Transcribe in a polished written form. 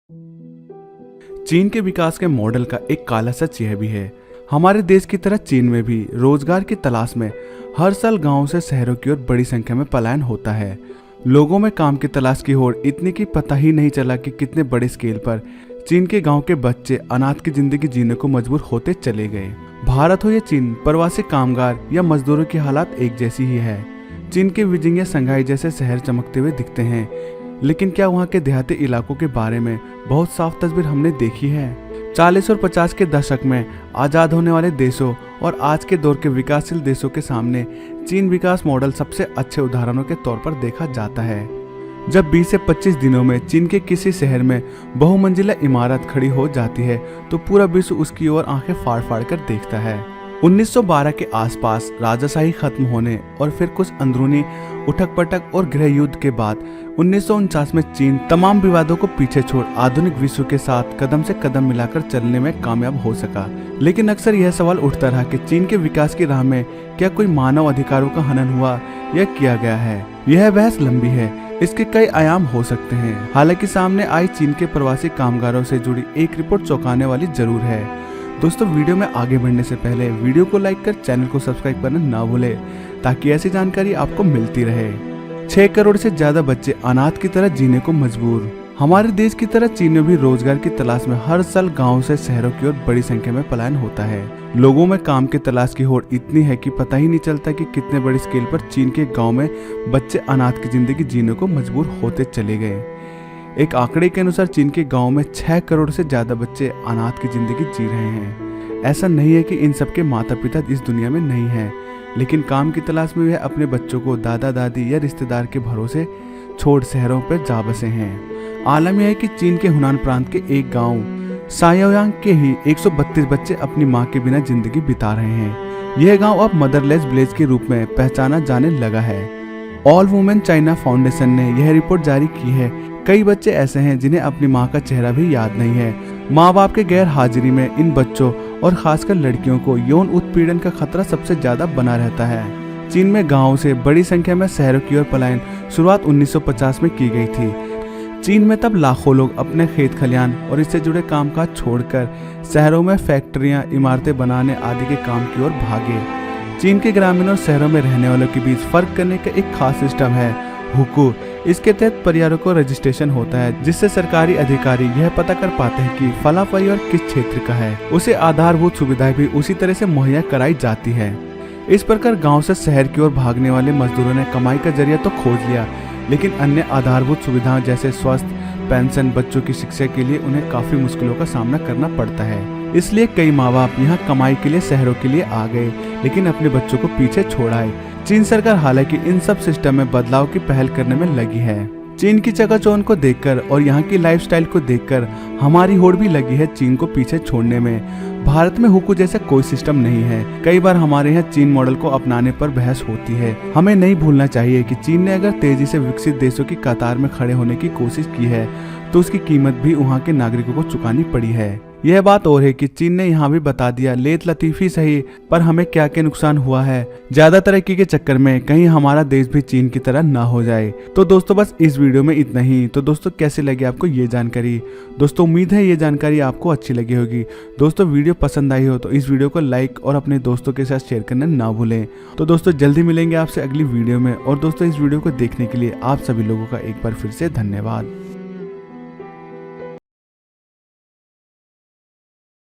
चीन के विकास के मॉडल का एक काला सच यह भी है, हमारे देश की तरह चीन में भी रोजगार की तलाश में हर साल गांवों से शहरों की ओर बड़ी संख्या में पलायन होता है। लोगों में काम की तलाश की होड़ इतनी कि पता ही नहीं चला कि कितने बड़े स्केल पर चीन के गांव के बच्चे अनाथ की जिंदगी जीने को मजबूर होते चले गए। भारत हो या चीन, प्रवासी कामगार या मजदूरों की हालात एक जैसी ही है। चीन के बीजिंग या संघाई जैसे शहर चमकते हुए दिखते हैं, लेकिन क्या वहाँ के देहाती इलाकों के बारे में बहुत साफ तस्वीर हमने देखी है? 40 और 50 के दशक में आज़ाद होने वाले देशों और आज के दौर के विकासशील देशों के सामने चीन विकास मॉडल सबसे अच्छे उदाहरणों के तौर पर देखा जाता है। जब 20 से 25 दिनों में चीन के किसी शहर में बहुमंजिला इमारत खड़ी हो जाती है तो पूरा विश्व उसकी ओर आंखें फाड़ फाड़ कर देखता है। 1912 के आसपास राजाशाही खत्म होने और फिर कुछ अंदरूनी उठक पटक और गृह युद्ध के बाद 1949 में चीन तमाम विवादों को पीछे छोड़ आधुनिक विश्व के साथ कदम से कदम मिलाकर चलने में कामयाब हो सका। लेकिन अक्सर यह सवाल उठता रहा कि चीन के विकास की राह में क्या कोई मानव अधिकारों का हनन हुआ या किया गया है। यह बहस लंबी है, इसके कई आयाम हो सकते हैं। हालांकि सामने आई चीन के प्रवासी कामगारों से जुड़ी एक रिपोर्ट चौंकाने वाली जरूर है। दोस्तों, वीडियो में आगे बढ़ने से पहले वीडियो को लाइक कर चैनल को सब्सक्राइब करना ना भूले ताकि ऐसी जानकारी आपको मिलती रहे। 6 करोड़ से ज्यादा बच्चे अनाथ की तरह जीने को मजबूर। हमारे देश की तरह चीन में भी रोजगार की तलाश में हर साल गांव से शहरों की ओर बड़ी संख्या में पलायन होता है। लोगों में काम की तलाश की होड़ इतनी है कि पता ही नहीं चलता कि कितने बड़े स्केल पर चीन के गांव में बच्चे अनाथ की जिंदगी जीने को मजबूर होते चले गए। एक आंकड़े के अनुसार चीन के गांव में 6 करोड़ से ज्यादा बच्चे अनाथ की जिंदगी जी रहे हैं। ऐसा नहीं है कि इन सबके माता पिता इस दुनिया में नहीं हैं, लेकिन काम की तलाश में वह अपने बच्चों को दादा दादी या रिश्तेदार के भरोसे छोड़ शहरों पर जा बसे हैं। आलम यह है कि चीन के हुनान प्रांत के एक गांव सायोयांग के ही 132 बच्चे अपनी मां के बिना जिंदगी बिता रहे हैं। यह गांव अब मदरलेस विलेज के रूप में पहचाना जाने लगा है। ऑल वुमेन चाइना फाउंडेशन ने यह रिपोर्ट जारी की है। कई बच्चे ऐसे हैं जिन्हें अपनी मां का चेहरा भी याद नहीं है। माँ बाप के गैर हाजिरी में इन बच्चों और खासकर लड़कियों को यौन उत्पीड़न का खतरा सबसे ज्यादा बना रहता है। चीन में गाँव से बड़ी संख्या में शहरों की ओर पलायन शुरुआत 1950 में की गई थी। चीन में तब लाखों लोग अपने खेत खलियान और इससे जुड़े कामकाज छोड़कर शहरों में फैक्ट्रियां, इमारतें बनाने आदि के काम की ओर भागे। चीन के ग्रामीण और शहरों में रहने वालों के बीच फर्क करने का एक खास सिस्टम है, हुकू। इसके तहत परिवारों को रजिस्ट्रेशन होता है, जिससे सरकारी अधिकारी यह पता कर पाते हैं कि फला परिवार किस क्षेत्र का है। उसे आधारभूत सुविधाएं भी उसी तरह से मुहैया कराई जाती है। इस प्रकार गांव से शहर की ओर भागने वाले मजदूरों ने कमाई का जरिया तो खोज लिया, लेकिन अन्य आधारभूत सुविधाओं जैसे स्वास्थ्य, पेंशन, बच्चों की शिक्षा के लिए उन्हें काफी मुश्किलों का सामना करना पड़ता है। इसलिए कई माँ बाप यहाँ कमाई के लिए शहरों के लिए आ गए, लेकिन अपने बच्चों को पीछे छोड़ आए। चीन सरकार हालांकि इन सब सिस्टम में बदलाव की पहल करने में लगी है। चीन की चकाचौंध को देखकर और यहाँ की लाइफस्टाइल को देखकर हमारी होड़ भी लगी है चीन को पीछे छोड़ने में। भारत में हुकू जैसा कोई सिस्टम नहीं है। कई बार हमारे यहाँ चीन मॉडल को अपनाने पर बहस होती है। हमें नहीं भूलना चाहिए कि चीन ने अगर तेजी से विकसित देशों की कतार में खड़े होने की कोशिश की है तो उसकी कीमत भी वहाँ के नागरिकों को चुकानी पड़ी है। यह बात और है कि चीन ने यहाँ भी बता दिया, लेत लतीफी सही, पर हमें क्या क्या नुकसान हुआ है। ज्यादा तरक्की के चक्कर में कहीं हमारा देश भी चीन की तरह ना हो जाए। तो दोस्तों, बस इस वीडियो में इतना ही। तो दोस्तों, कैसे लगी आपको ये जानकारी? दोस्तों, उम्मीद है ये जानकारी आपको अच्छी लगी होगी। दोस्तों, वीडियो पसंद आई हो तो इस वीडियो को लाइक और अपने दोस्तों के साथ शेयर करना ना भूलें। तो दोस्तों, जल्दी मिलेंगे आपसे अगली वीडियो में। और दोस्तों, इस वीडियो को देखने के लिए आप सभी लोगों का एक बार फिर से धन्यवाद।